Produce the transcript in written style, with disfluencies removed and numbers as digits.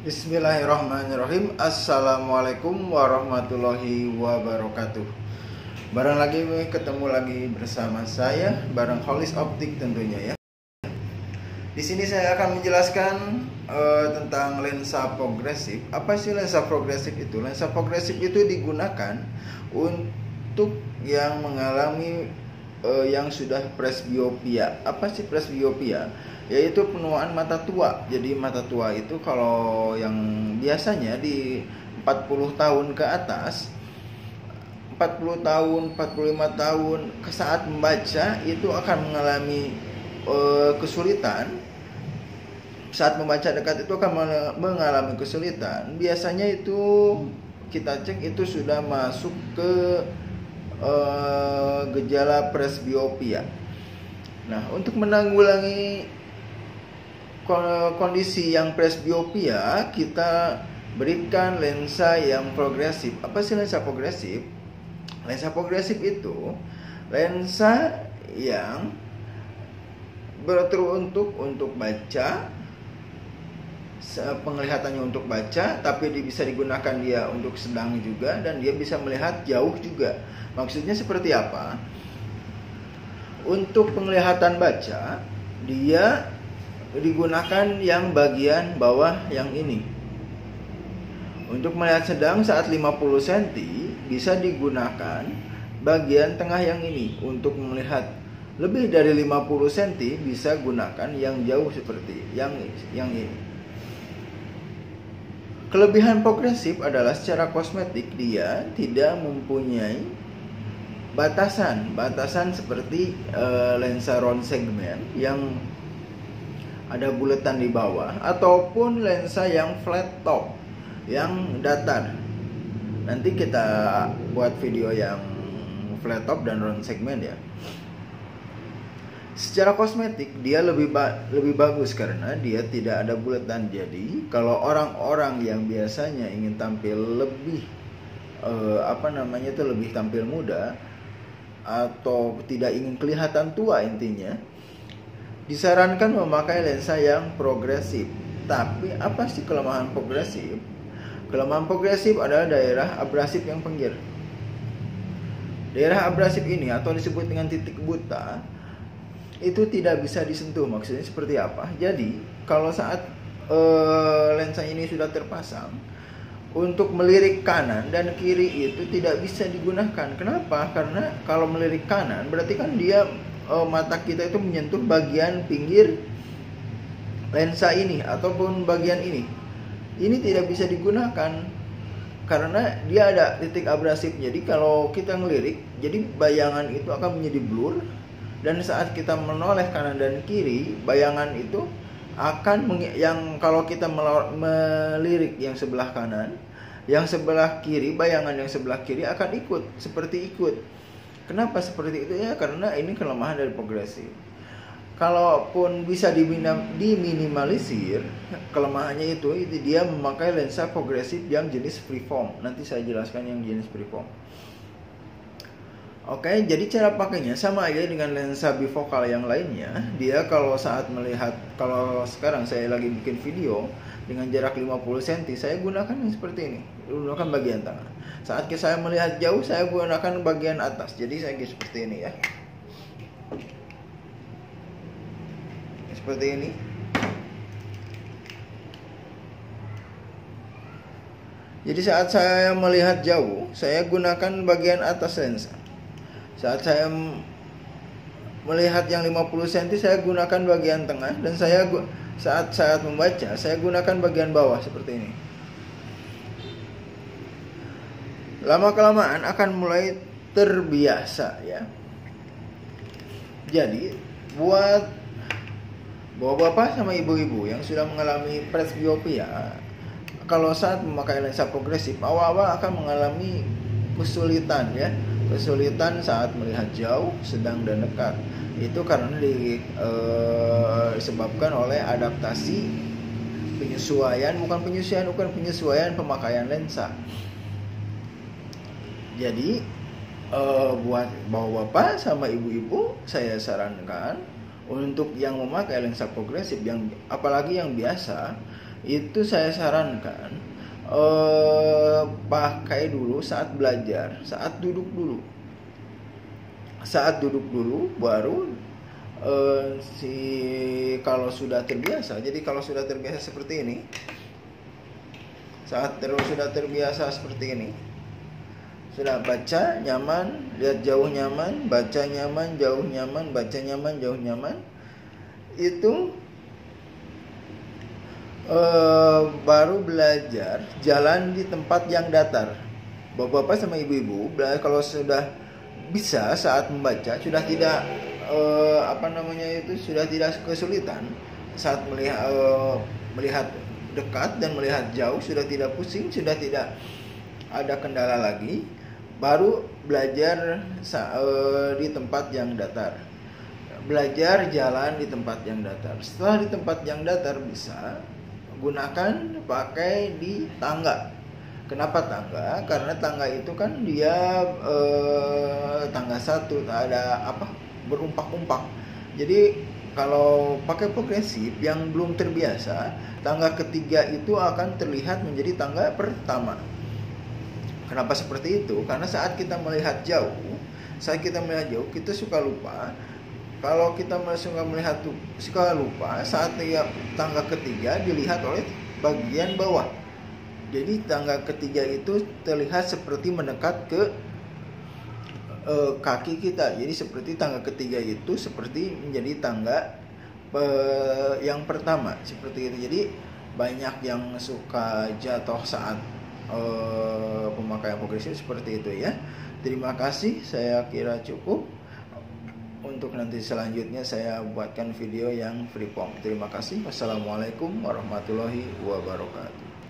Bismillahirrahmanirrahim. Assalamualaikum warahmatullahi wabarakatuh. Barang lagi ketemu lagi bersama saya, bareng Holis Optik tentunya ya. Di sini saya akan menjelaskan tentang lensa progresif. Apa sih lensa progresif itu? Lensa progresif itu digunakan untuk yang mengalami yang sudah presbiopia. Apa sih presbiopia? Yaitu penuaan mata tua. Jadi mata tua itu kalau yang biasanya di 40 tahun ke atas, 40 tahun, 45 tahun ke saat membaca itu akan mengalami kesulitan. Saat membaca dekat itu akan mengalami kesulitan. Biasanya itu kita cek itu sudah masuk ke gejala presbiopia. Nah, untuk menanggulangi kondisi yang presbiopia, kita berikan lensa yang progresif. Apa sih lensa progresif? Lensa progresif itu lensa yang beruntuk untuk baca, penglihatannya untuk baca, tapi bisa digunakan dia untuk sedang juga, dan dia bisa melihat jauh juga. Maksudnya seperti apa? Untuk penglihatan baca, dia digunakan yang bagian bawah yang ini. Untuk melihat sedang saat 50 cm bisa digunakan bagian tengah yang ini. Untuk melihat lebih dari 50 cm bisa gunakan yang jauh seperti yang ini. Kelebihan progresif adalah secara kosmetik dia tidak mempunyai batasan seperti lensa round segment yang ada buletan di bawah, ataupun lensa yang flat top yang datar. Nanti kita buat video yang flat top dan round segment ya. Secara kosmetik dia lebih bagus karena dia tidak ada buletan. Jadi kalau orang-orang yang biasanya ingin tampil lebih lebih tampil muda atau tidak ingin kelihatan tua, intinya disarankan memakai lensa yang progresif. Tapi apa sih kelemahan progresif? Kelemahan progresif adalah daerah abrasif yang pinggir. Daerah abrasif ini atau disebut dengan titik buta itu tidak bisa disentuh. Maksudnya seperti apa? Jadi kalau saat lensa ini sudah terpasang, untuk melirik kanan dan kiri itu tidak bisa digunakan. Kenapa? Karena kalau melirik kanan berarti kan dia mata kita itu menyentuh bagian pinggir lensa ini ataupun bagian ini. Ini tidak bisa digunakan karena dia ada titik abrasif. Jadi kalau kita ngelirik, jadi bayangan itu akan menjadi blur, dan saat kita menoleh kanan dan kiri, bayangan itu akan kalau kita melirik yang sebelah kanan, yang sebelah kiri, bayangan yang sebelah kiri akan ikut. Kenapa seperti itu ya? Karena ini kelemahan dari progresif. Kalaupun bisa diminimalisir kelemahannya itu dia memakai lensa progresif yang jenis freeform. Nanti saya jelaskan yang jenis freeform. Oke, jadi cara pakainya sama aja dengan lensa bifokal yang lainnya. Dia kalau saat melihat, kalau sekarang saya lagi bikin video dengan jarak 50 cm, saya gunakan yang seperti ini, gunakan bagian tengah. Saat saya melihat jauh, saya gunakan bagian atas. Jadi saya seperti ini ya, seperti ini. Jadi saat saya melihat jauh, saya gunakan bagian atas lensa. Saat saya melihat yang 50 cm, saya gunakan bagian tengah, dan saat membaca, saya gunakan bagian bawah seperti ini. Lama-kelamaan akan mulai terbiasa ya. Jadi buat bapak-bapak sama ibu-ibu yang sudah mengalami presbiopia, kalau saat memakai lensa progresif, awal-awal akan mengalami kesulitan ya. Kesulitan saat melihat jauh, sedang, dan dekat. Itu karena disebabkan oleh adaptasi penyesuaian pemakaian lensa. Jadi buat bapak-bapak sama ibu-ibu, saya sarankan untuk yang memakai lensa progresif, yang apalagi yang biasa, itu saya sarankan pakai dulu saat belajar, saat duduk dulu baru kalau sudah terbiasa. Jadi kalau sudah terbiasa seperti ini, sudah terbiasa seperti ini, sudah baca nyaman, lihat jauh nyaman, baca nyaman, jauh nyaman, baca nyaman, jauh nyaman, itu baru belajar jalan di tempat yang datar. Bapak-bapak sama ibu-ibu, kalau sudah bisa saat membaca, sudah tidak sudah tidak kesulitan saat melihat dekat dan melihat jauh, sudah tidak pusing, sudah tidak ada kendala lagi, baru belajar di tempat yang datar. Belajar jalan di tempat yang datar. Setelah di tempat yang datar bisa, gunakan pakai di tangga. Kenapa tangga? Karena tangga itu kan dia tangga satu, tak ada berumpak-umpak. Jadi kalau pakai progresif yang belum terbiasa, tangga ketiga itu akan terlihat menjadi tangga pertama. Kenapa seperti itu? Karena saat kita melihat jauh, kita suka lupa. Kalau kita suka lupa saat tangga ketiga dilihat oleh bagian bawah. Jadi tangga ketiga itu terlihat seperti mendekat ke kaki kita. Jadi seperti tangga ketiga itu seperti menjadi tangga yang pertama, seperti itu. Jadi banyak yang suka jatuh saat pemakaian progresif seperti itu ya. Terima kasih, saya kira cukup. Untuk nanti selanjutnya saya buatkan video yang free form. Terima kasih. Wassalamualaikum warahmatullahi wabarakatuh.